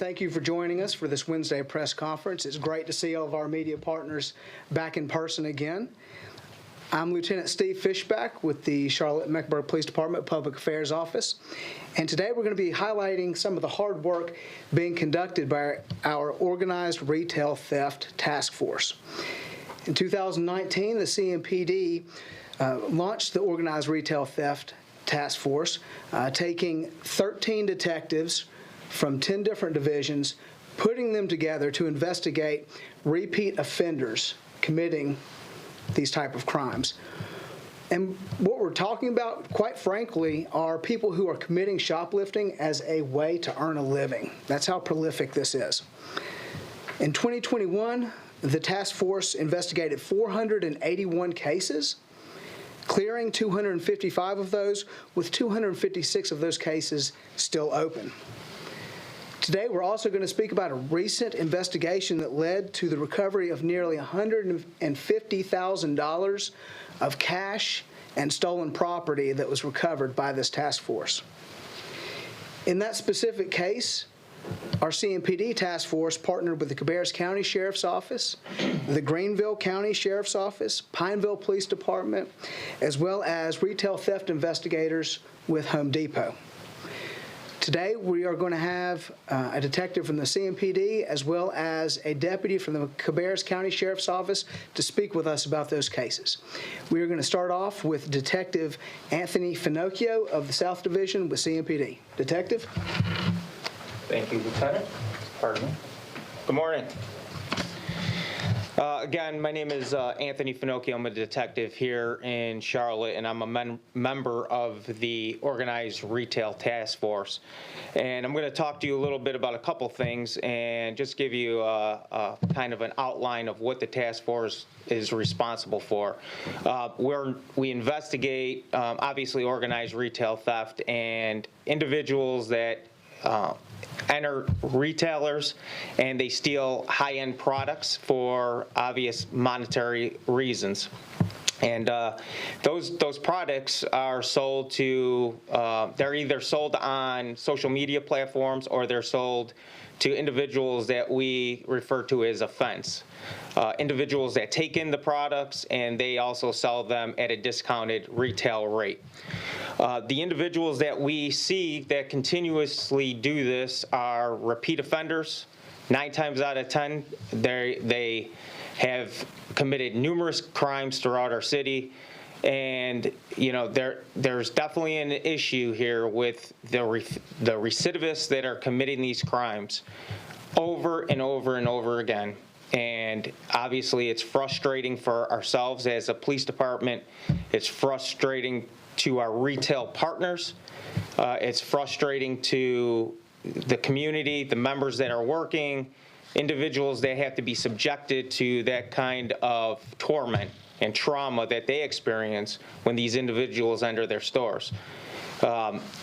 thank you for joining us for this Wednesday press conference. It's great to see all of our media partners back in person again. I'm Lieutenant Steve Fishback with the Charlotte-Mecklenburg Police Department Public Affairs Office, and today we're going to be highlighting some of the hard work being conducted by our Organized Retail Theft Task Force. In 2019, the CMPD launched the Organized Retail Theft Task Force, taking 13 detectives from 10 different divisions, putting them together to investigate repeat offenders committing these type of crimes. And what we're talking about, quite frankly, are people who are committing shoplifting as a way to earn a living. That's how prolific this is. In 2021, the task force investigated 481 cases, clearing 255 of those, with 256 of those cases still open. Today, we're also going to speak about a recent investigation that led to the recovery of nearly $150,000 of cash and stolen property that was recovered by this task force. In that specific case, our CMPD task force partnered with the Cabarrus County Sheriff's Office, the Greenville County Sheriff's Office, Pineville Police Department, as well as retail theft investigators with Home Depot. Today, we are going to have a detective from the CMPD as well as a deputy from the Cabarrus County Sheriff's Office to speak with us about those cases. We are going to start off with Detective Anthony Finocchio of the South Division with CMPD. Detective? Thank you, Lieutenant. Pardon me. Good morning. Again, my name is Anthony Finocchio. I'm a detective here in Charlotte, and I'm a member of the Organized Retail Task Force. And I'm going to talk to you a little bit about a couple things and just give you a kind of an outline of what the task force is responsible for. We investigate, obviously, organized retail theft and individuals that enter retailers and they steal high-end products for obvious monetary reasons. And those products are sold to, they're either sold on social media platforms or they're sold to individuals that we refer to as offense. Individuals that take in the products and they also sell them at a discounted retail rate. The individuals that we see that continuously do this are repeat offenders. 9 times out of 10, they have committed numerous crimes throughout our city. And, you know, there's definitely an issue here with the recidivists that are committing these crimes over and over and over again. And obviously it's frustrating for ourselves as a police department. It's frustrating to our retail partners. It's frustrating to the community, the members that are working, individuals that have to be subjected to that kind of torment and trauma that they experience when these individuals enter their stores.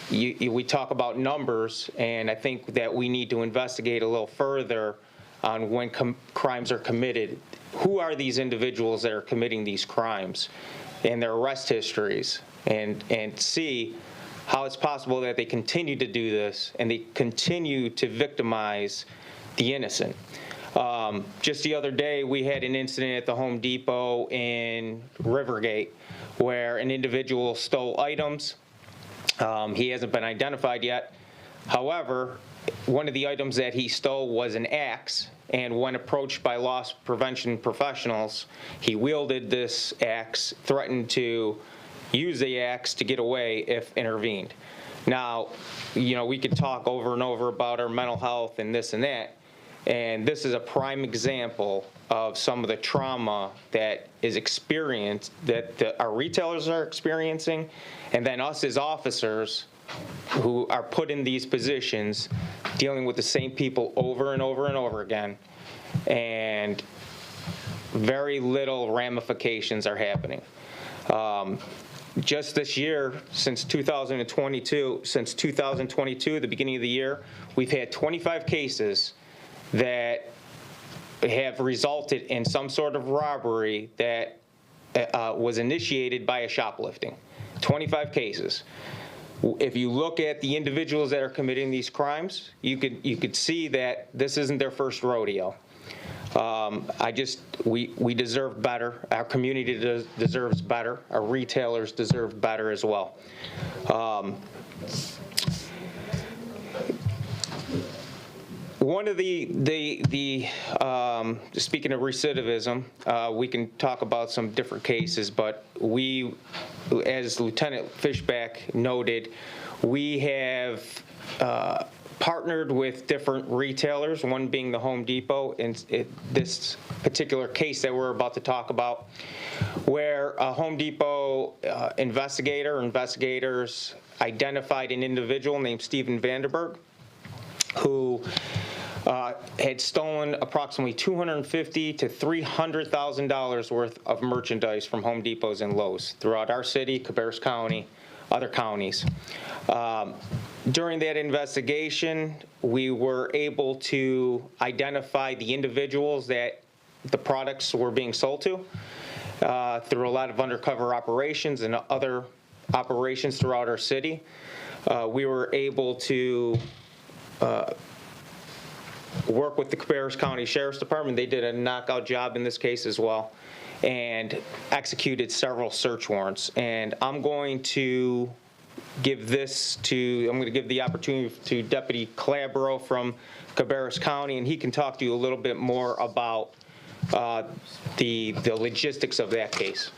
We talk about numbers, and I think that we need to investigate a little further on when crimes are committed. Who are these individuals that are committing these crimes and their arrest histories, and see how it's possible that they continue to do this and they continue to victimize the innocent. Just the other day, we had an incident at the Home Depot in Rivergate where an individual stole items. He hasn't been identified yet. However, one of the items that he stole was an axe, and when approached by loss prevention professionals, he wielded this axe, threatened to use the axe to get away if intervened. Now, you know, we could talk over and over about our mental health and this and that, and this is a prime example of some of the trauma that is experienced, that our retailers are experiencing, and then us as officers who are put in these positions dealing with the same people over and over and over again, and very little ramifications are happening. Just this year, since 2022, the beginning of the year, we've had 25 cases that have resulted in some sort of robbery that was initiated by a shoplifting. 25 cases. If you look at the individuals that are committing these crimes, you could see that this isn't their first rodeo. We deserve better. Our community deserves better. Our retailers deserve better as well. One of speaking of recidivism, we can talk about some different cases, but we, as Lieutenant Fishback noted, we have partnered with different retailers, one being the Home Depot, in this particular case that we're about to talk about, where a Home Depot investigators identified an individual named Steven Vanderberg, who had stolen approximately $250,000 to $300,000 worth of merchandise from Home Depots and Lowe's throughout our city, Cabarrus County, other counties. During that investigation, we were able to identify the individuals that the products were being sold to through a lot of undercover operations and other operations throughout our city. We were able to work with the Cabarrus County Sheriff's Department. They did a knockout job in this case as well, and executed several search warrants. And I'm going to give the opportunity to Deputy Calabro from Cabarrus County, and he can talk to you a little bit more about the logistics of that case.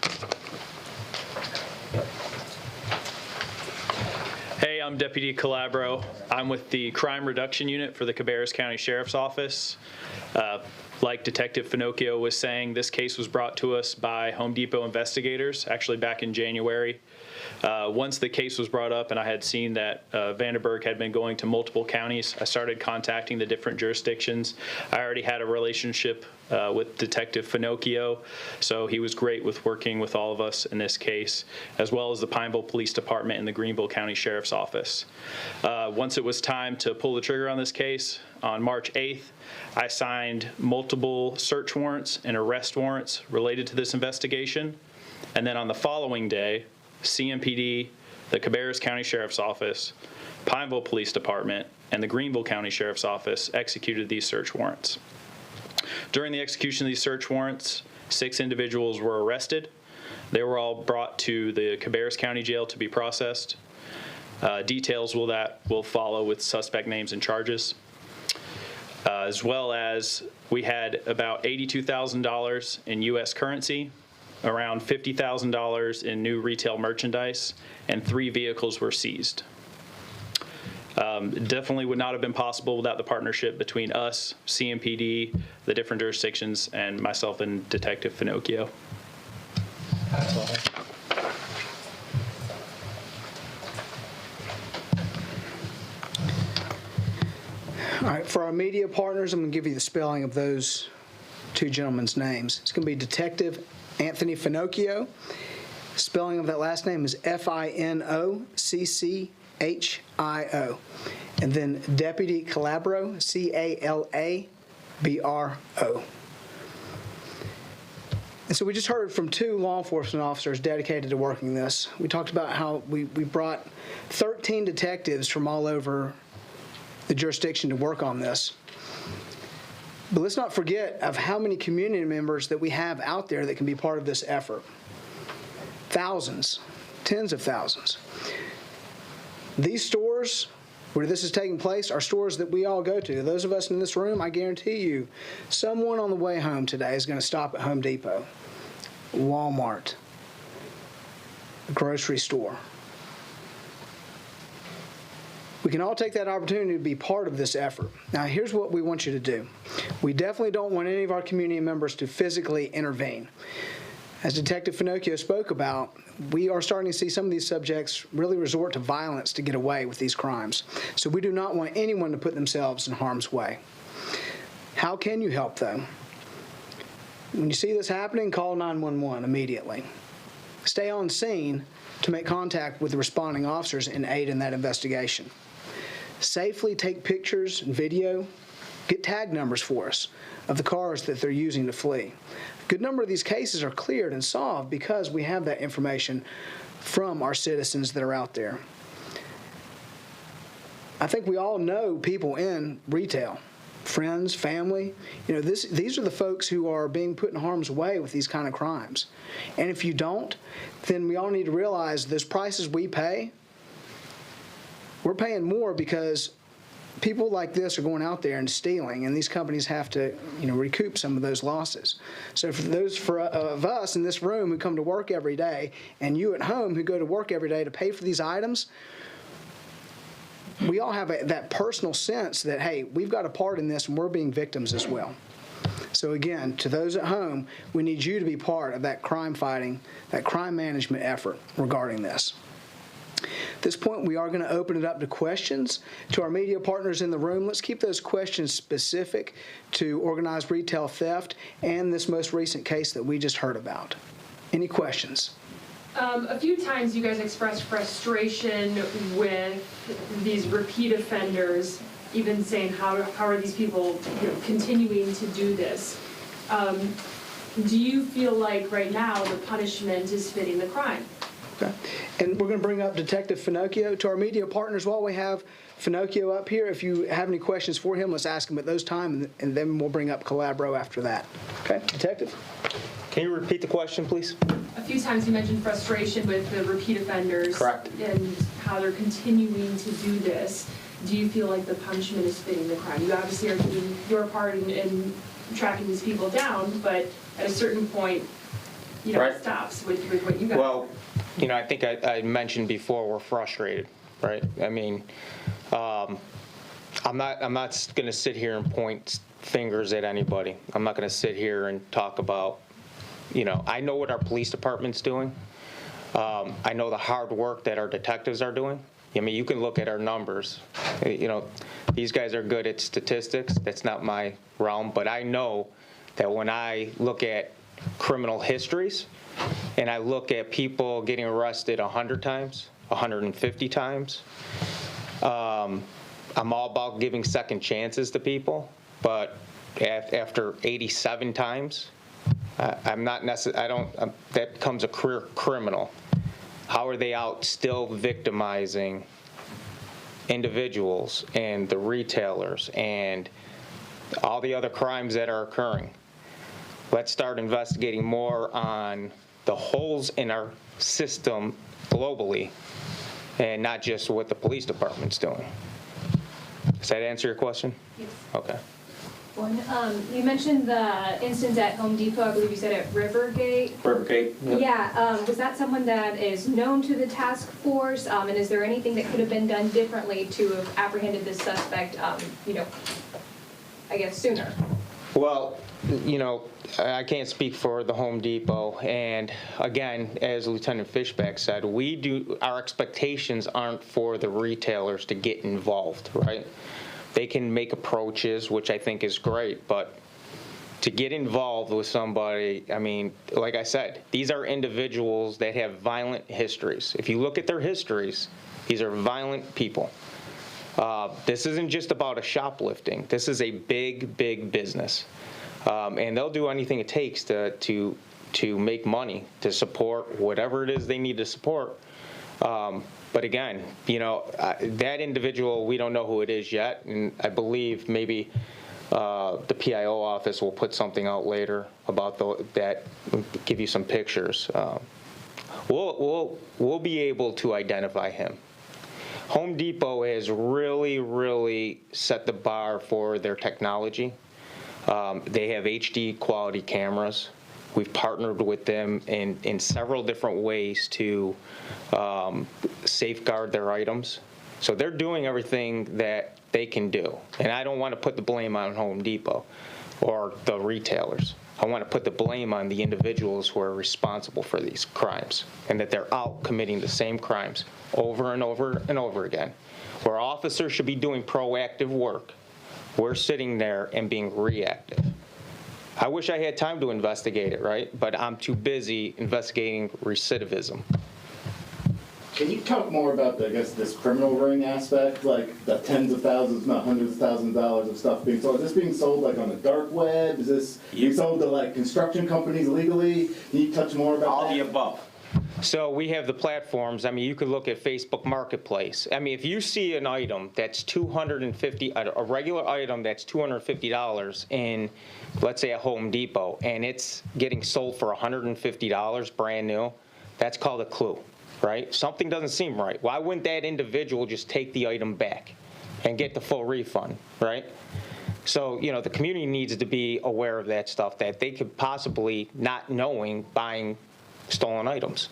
Hey, I'm Deputy Calabro. I'm with the Crime Reduction Unit for the Cabarrus County Sheriff's Office. Like Detective Finocchio was saying, this case was brought to us by Home Depot investigators, actually back in January. Once the case was brought up and I had seen that Vanderberg had been going to multiple counties, I started contacting the different jurisdictions. I already had a relationship with Detective Finocchio, so he was great with working with all of us in this case, as well as the Pineville Police Department and the Greenville County Sheriff's Office. Once it was time to pull the trigger on this case, on March 8th, I signed multiple search warrants and arrest warrants related to this investigation. And then on the following day, CMPD, the Cabarrus County Sheriff's Office, Pineville Police Department, and the Greenville County Sheriff's Office executed these search warrants. During the execution of these search warrants, 6 individuals were arrested. They were all brought to the Cabarrus County Jail to be processed. Details will follow with suspect names and charges. As well as we had about $82,000 in U.S. currency, around $50,000 in new retail merchandise, and 3 vehicles were seized. It definitely would not have been possible without the partnership between us, CMPD, the different jurisdictions, and myself and Detective Finocchio. That's all. All right, for our media partners, I'm going to give you the spelling of those 2 gentlemen's names. It's going to be Detective Anthony Finocchio. Spelling of that last name is Finocchio. And then Deputy Calabro, Calabro. And so we just heard from 2 law enforcement officers dedicated to working this. We talked about how we brought 13 detectives from all over the jurisdiction to work on this. But let's not forget of how many community members that we have out there that can be part of this effort. Thousands, tens of thousands. These stores where this is taking place are stores that we all go to. Those of us in this room, I guarantee you, someone on the way home today is going to stop at Home Depot, Walmart, a grocery store. We can all take that opportunity to be part of this effort. Now, here's what we want you to do. We definitely don't want any of our community members to physically intervene. As Detective Finocchio spoke about, we are starting to see some of these subjects really resort to violence to get away with these crimes. So we do not want anyone to put themselves in harm's way. How can you help, though? When you see this happening, call 911 immediately. Stay on scene to make contact with the responding officers and aid in that investigation. Safely take pictures and video. Get tag numbers for us of the cars that they're using to flee. A good number of these cases are cleared and solved because we have that information from our citizens that are out there. I think we all know people in retail, friends, family. These are the folks who are being put in harm's way with these kind of crimes. And if you don't, then we all need to realize those prices we pay, we're paying more because people like this are going out there and stealing, and these companies have to, recoup some of those losses. So for those of us in this room who come to work every day, and you at home who go to work every day to pay for these items, we all have that personal sense that, hey, we've got a part in this and we're being victims as well. So again, to those at home, we need you to be part of that crime fighting, that crime management effort regarding this. At this point, we are going to open it up to questions. To our media partners in the room, let's keep those questions specific to organized retail theft and this most recent case that we just heard about. Any questions? A few times you guys expressed frustration with these repeat offenders, even saying how are these people continuing to do this. Do you feel like right now the punishment is fitting the crime? Okay. And we're going to bring up Detective Finocchio. To our media partners, while we have Finocchio up here, if you have any questions for him, let's ask him at those times, and then we'll bring up Calabro after that. Okay, Detective? Can you repeat the question, please? A few times you mentioned frustration with the repeat offenders. Correct. And how they're continuing to do this. Do you feel like the punishment is fitting the crime? You obviously are doing your part in tracking these people down, but at a certain point, Right. it stops with what you got. Well, I think I mentioned before we're frustrated, right? I mean, I'm not going to sit here and point fingers at anybody. I'm not going to sit here and talk about, I know what our police department's doing. I know the hard work that our detectives are doing. I mean, you can look at our numbers. These guys are good at statistics. That's not my realm, but I know that when I look at criminal histories and I look at people getting arrested 100 times, 150 times, I'm all about giving second chances to people, but after 87 times, I'm not necessarily, that becomes a career criminal. How are they out still victimizing individuals and the retailers and all the other crimes that are occurring? Let's start investigating more on the holes in our system globally and not just what the police department's doing. Does that answer your question? Yes. Okay. You mentioned the instance at Home Depot, I believe you said at Rivergate. Rivergate. Yep. Yeah, was that someone that is known to the task force? And is there anything that could have been done differently to have apprehended this suspect, I guess sooner? Well, I can't speak for the Home Depot, and again, as Lieutenant Fishback said, our expectations aren't for the retailers to get involved, right? They can make approaches, which I think is great, but to get involved with somebody, I mean, like I said, these are individuals that have violent histories. If you look at their histories, these are violent people. This isn't just about a shoplifting. This is a big, big business. And they'll do anything it takes to make money, to support whatever it is they need to support. But again, that individual, we don't know who it is yet, and I believe maybe the PIO office will put something out later about that, give you some pictures. We'll be able to identify him. Home Depot has really, really set the bar for their technology. They have HD quality cameras. We've partnered with them in several different ways to safeguard their items. So they're doing everything that they can do. And I don't want to put the blame on Home Depot or the retailers. I want to put the blame on the individuals who are responsible for these crimes and that they're out committing the same crimes over and over and over again. Where officers should be doing proactive work, we're sitting there and being reactive. I wish I had time to investigate it, right? But I'm too busy investigating recidivism. Can you talk more about, this criminal ring aspect, like the tens of thousands, not hundreds of thousands of dollars of stuff being sold? Is this being sold on the dark web? Is this being sold to construction companies legally? Can you touch more about All that? the above. So we have the platforms. I mean, you could look at Facebook Marketplace. I mean, if you see an item that's $250, a regular item that's $250 in, let's say, a Home Depot, and it's getting sold for $150 brand new, that's called a clue, right? Something doesn't seem right. Why wouldn't that individual just take the item back and get the full refund, right? So, you know, the community needs to be aware of that stuff, that they could possibly, not knowing, buying stolen items.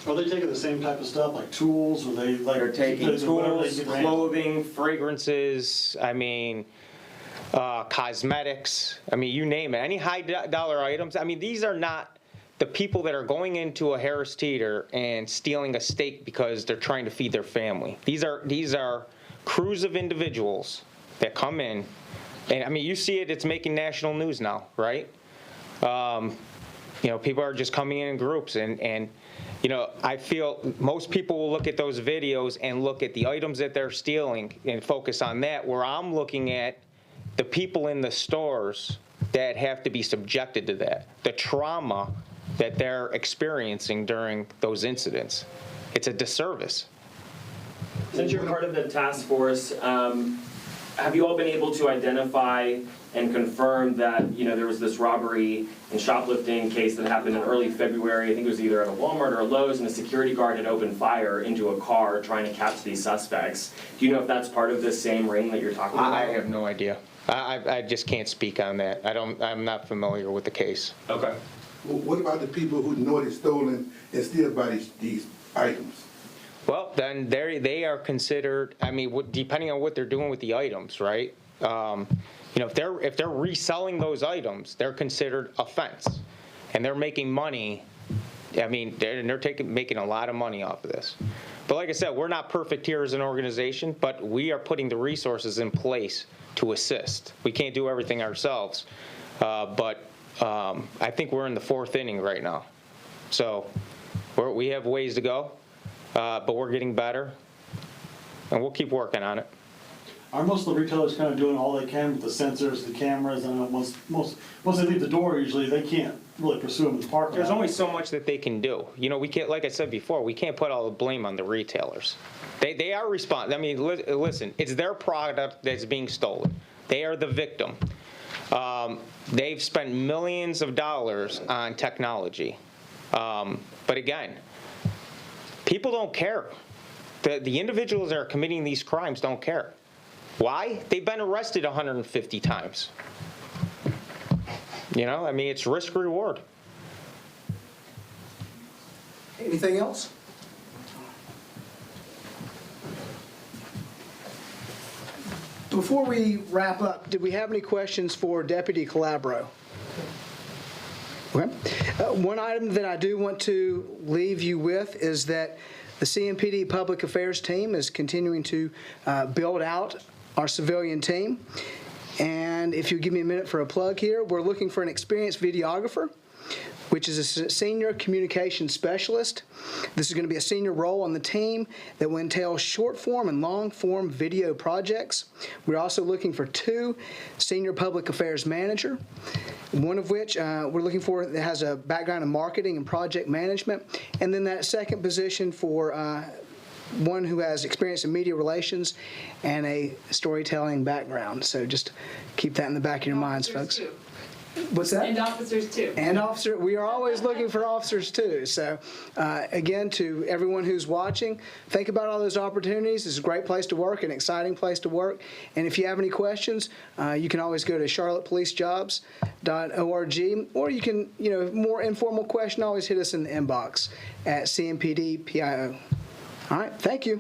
Are they taking the same type of stuff, like tools, or they like? They're taking whatever they tools, get handled? clothing, fragrances, I mean, cosmetics, I mean, you name it, any high dollar items. I mean, these are not the people that are going into a Harris Teeter and stealing a steak because they're trying to feed their family. These are crews of individuals that come in, and I mean, you see it, it's making national news now, right? You know, people are just coming in groups, and you know, I feel most people will look at those videos and look at the items that they're stealing and focus on that, where I'm looking at the people in the stores that have to be subjected to that, the trauma that they're experiencing during those incidents. It's a disservice. Since you're part of the task force, have you all been able to identify and confirm that, you know, there was this robbery and shoplifting case that happened in early February? I think it was either at a Walmart or a Lowe's, and a security guard had opened fire into a car trying to catch these suspects. Do you know if that's part of this same ring that you're talking about? I have no idea. I just can't speak on that. I'm not familiar with the case. Okay. What about the people who know it's stolen and still buy these items? Well, then they are considered, I mean, depending on what they're doing with the items, right? You know, if they're reselling those items, they're considered offense, and they're making money. I mean, they're making a lot of money off of this. But like I said, we're not perfect here as an organization, but we are putting the resources in place to assist. We can't do everything ourselves, but I think we're in the fourth inning right now. So we have ways to go. But we're getting better, and we'll keep working on it. Are most of the retailers kind of doing all they can with the sensors, the cameras, and once they leave the door, usually they can't really pursue them in the parking lot? There's only so much that they can do. You know, we can't, like I said before, we can't put all the blame on the retailers. They are responsible. I mean, listen, it's their product that's being stolen. They are the victim. They've spent millions of dollars on technology. But again, people don't care. The individuals that are committing these crimes don't care. Why? They've been arrested 150 times. You know, I mean, it's risk reward. Anything else? Before we wrap up, did we have any questions for Deputy Calabro? Okay. One item that I do want to leave you with is that the CMPD Public Affairs team is continuing to build out our civilian team. And if you give me a minute for a plug here, we're looking for an experienced videographer, which is a senior communication specialist. This is going to be a senior role on the team that will entail short-form and long-form video projects. We're also looking for 2 senior public affairs manager, one of which we're looking for that has a background in marketing and project management, and then that second position for one who has experience in media relations and a storytelling background. So just keep that in the back of your minds, folks. Too. What's that? And officers too. And officer, we are always looking for officers too. So again, to everyone who's watching, think about all those opportunities. It's a great place to work, an exciting place to work. And if you have any questions, you can always go to charlottepolicejobs.org, or you can, more informal question, always hit us in the inbox at CMPD PIO. All right, thank you.